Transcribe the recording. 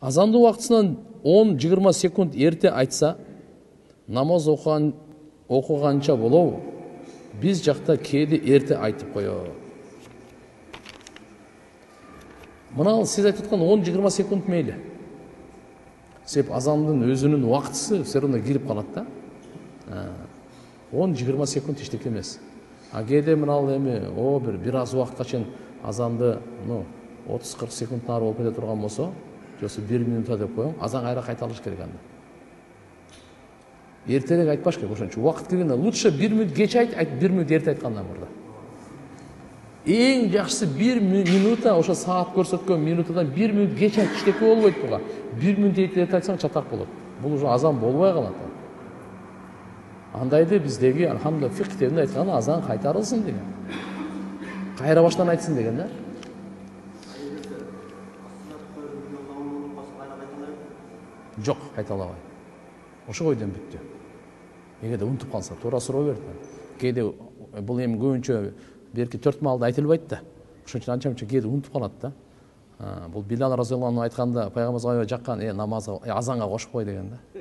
азанды убактысынан 10-20 секунд ерте айтса, намаз окуганча болобу? Биз жакта кээде ерте айтып коёбу. Мына сиз айтып аткан 10-20 секунд мейли. Себеп азандын өзүнүн убактысы все равно кирип калат да. 10-20 секунд эчтеке эмес. А кээде мына эми бир аз убакытка чейин азанды 30-40 секунд нары болуп кете турган болсо, жоосу 1 минута деп коем, азан кайра кайталыш керек анда. Эртерээк айтпаш керек ошончо. Убакыт киргенде лучше 1 минут кеч айт, 1 минут эрте айткандан мурда. Эң жакшысы 1 минута, ошо саат көрсөткөн минутадан 1 минут кеч айт, эчтеке болбойт буга. 1 минут эрте айтсаң чатак болот. Бул уже азан болбой калат. Андайды биздеги алхамдулилlah фик китебинде айткан азан кайтарылсын деген. Кайра баштан айтсын деген да. Жок, кайталабай. Ошо бойдон бүттү. Эгерде унутуп калса, туура суроо берди. Кээде бул эми көбүнчө берки 4 маалда айтылбайт да. Ошон үчүн анча-мынча кээде унутуп калат да. Бул Билал разыяллаху анху айтканда пайгамбарыбызга жаккан намазга азанга кошпой деген да.